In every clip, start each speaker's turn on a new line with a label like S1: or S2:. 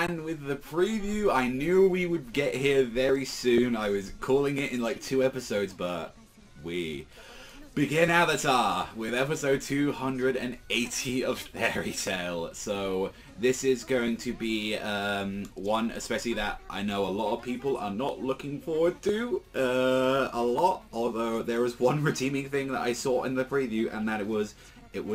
S1: And with the preview, I knew we would get here very soon. I was calling it in like 2 episodes, but we begin Avatar with episode 280 of Fairy Tail. So this is going to be one especially that I know a lot of people are not looking forward to a lot, although there was one redeeming thing that I saw in the preview, and that it was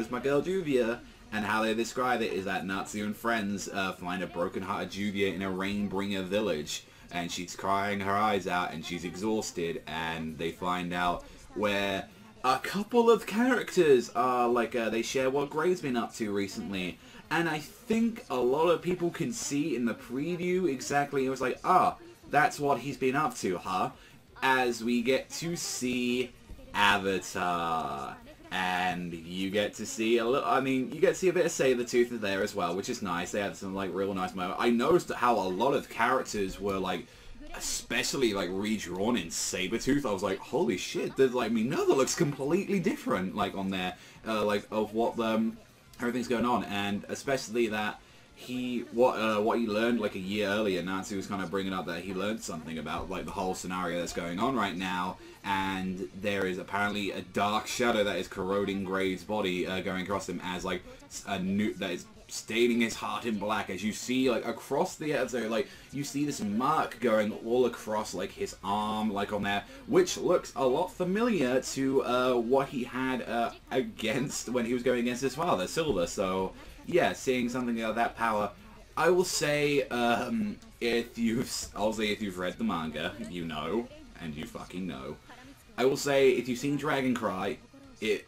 S1: my girl Juvia. And how they describe it is that Natsu and friends find a broken-hearted Juvia in a Rainbringer village, and she's crying her eyes out and she's exhausted, and they find out where a couple of characters are like, they share what Gray's been up to recently. And I think a lot of people can see in the preview exactly, it was like, that's what he's been up to, huh? As we get to see Avatar. And you get to see a little, you get to see a bit of Sabretooth there as well, which is nice. They had some, like, real nice moments. I noticed how a lot of characters were, like, especially, like, redrawn in Sabretooth. I was like, holy shit, there's, like, Minerva looks completely different, like, on there, like, of what, everything's going on. And especially that what he learned, like, a year earlier, Natsu was kind of bringing up that he learned something about, like, the whole scenario that's going on right now, and there is apparently a dark shadow that is corroding Gray's body, going across him as, like, that is staining his heart in black, as you see, like, across the episode, like, you see this mark going all across, like, his arm, like, on there, which looks a lot familiar to, what he had, when he was going against his father, Silver. So yeah, seeing something of that power. I will say, if you've read the manga, you know, and you fucking know. I will say, if you've seen Dragon Cry, it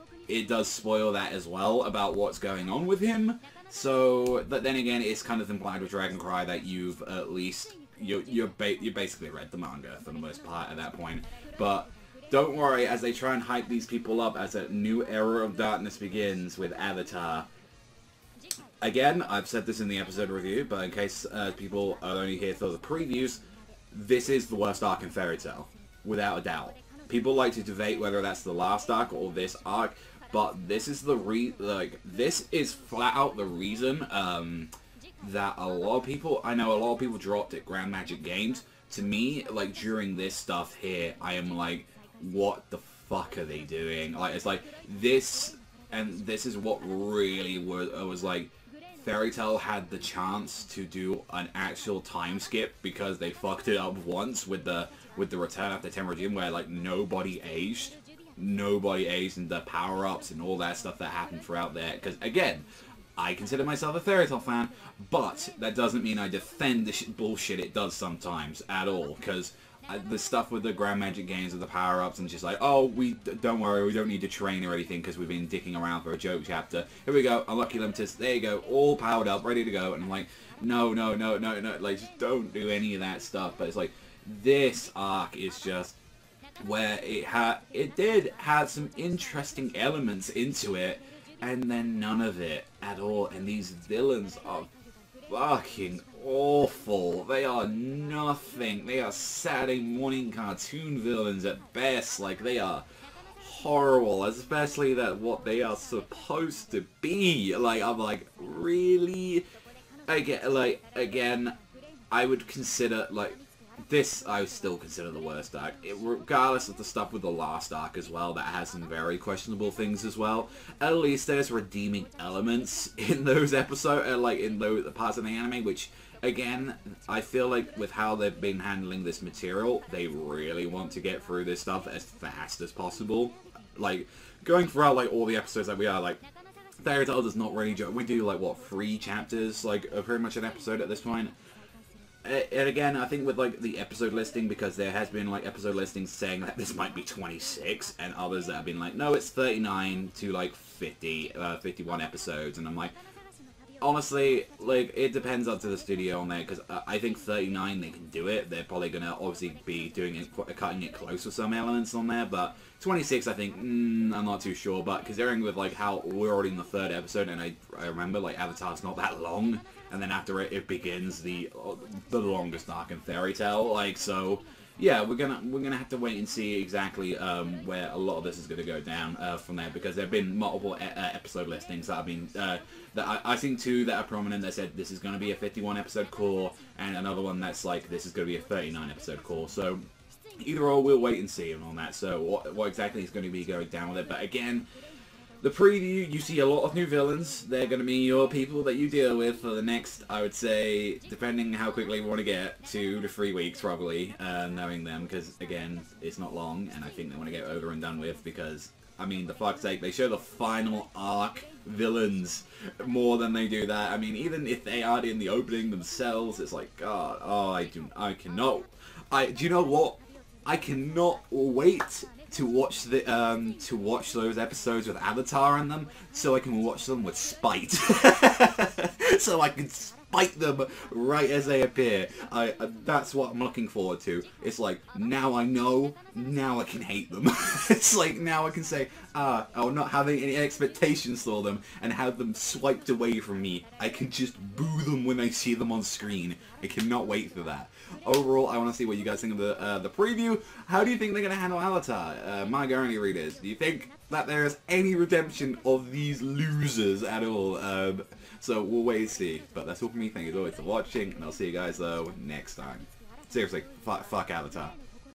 S1: does spoil that as well, about what's going on with him. So, but then again, it's kind of implied with Dragon Cry that you've at least, you basically read the manga for the most part at that point. But don't worry, as they try and hype these people up as a new era of darkness begins with Avatar. Again, I've said this in the episode review, but in case people are only here for the previews, this is the worst arc in Fairy Tail, without a doubt. People like to debate whether that's the last arc or this arc, but this is this is flat out the reason that a lot of people dropped at Grand Magic Games. To me, like, during this stuff here, I am like, what the fuck are they doing? Like, it's like this, and this is what really was like. Fairy Tail had the chance to do an actual time skip because they fucked it up once with the return after Temujin, where, like, nobody aged, and the power-ups and all that stuff that happened throughout there. Because again, I consider myself a Fairy Tail fan, but that doesn't mean I defend the bullshit it does sometimes at all. Because the stuff with the Grand Magic Games with the power-ups and just like, oh, don't worry, we don't need to train or anything because we've been dicking around for a joke chapter. Here we go, Unlucky Limitus, there you go, all powered up, ready to go. And I'm like, no, like, just don't do any of that stuff. But it's like, this arc is just where it did have some interesting elements into it, and then none of it at all. And these villains are fucking awful. They are nothing. They are Saturday morning cartoon villains at best. Like, they are horrible, especially that what they are supposed to be. Like, I'm like, really? Again, I would consider, like, this, I would still consider the worst arc, regardless of the stuff with the last arc as well, that has some very questionable things as well. At least there's redeeming elements in those episodes, like in those parts of the anime, which, again, I feel like with how they've been handling this material, they really want to get through this stuff as fast as possible. Like, going throughout, like, all the episodes that we are, like, Fairy Tail does not really we do, like, what, 3 chapters, like, pretty much an episode at this point. And again, I think with, like, the episode listing, because there has been, like, episode listings saying that this might be 26, and others that have been like, no, it's 39 to, like, 51 episodes, and I'm like, honestly, like, it depends up to the studio on there, because I think 39, they can do it. They're probably going to obviously be doing it, cutting it close with some elements on there, but 26, I think, I'm not too sure, but considering with, like, how we're already in the 3rd episode, and I remember, like, Avatar's not that long, and then after it begins the longest arc in Fairy Tail, like, so, yeah, we're gonna have to wait and see exactly where a lot of this is gonna go down from there, because there have been multiple episode listings that have been that I seen two that are prominent that said this is gonna be a 51 episode core, and another one that's like this is gonna be a 39 episode core. So either or, we'll wait and see on that. So what exactly is going to be going down with it? But again, the preview, you see a lot of new villains. They're going to be your people that you deal with for the next, I would say, depending how quickly we want to get, 2 to 3 weeks probably, knowing them, because again, it's not long, and I think they want to get over and done with, because, I mean, the fuck's sake, they show the final arc villains more than they do that. I mean, even if they aren't in the opening themselves, it's like, God, oh, do you know what? I cannot wait to watch those episodes with Avatar in them, so I can watch them with spite. So I can spite them right as they appear. That's what I'm looking forward to. It's like, now I know, now I can hate them. It's like, now I can say, I'm not having any expectations for them and have them swiped away from me. I can just boo them when I see them on screen. I cannot wait for that. Overall, I want to see what you guys think of the preview. How do you think they're going to handle Avatar? My Gurney readers, do you think that there is any redemption of these losers at all? So we'll wait and see. But that's all from me. Thank you as always for watching, and I'll see you guys though next time. Seriously, fuck Avatar.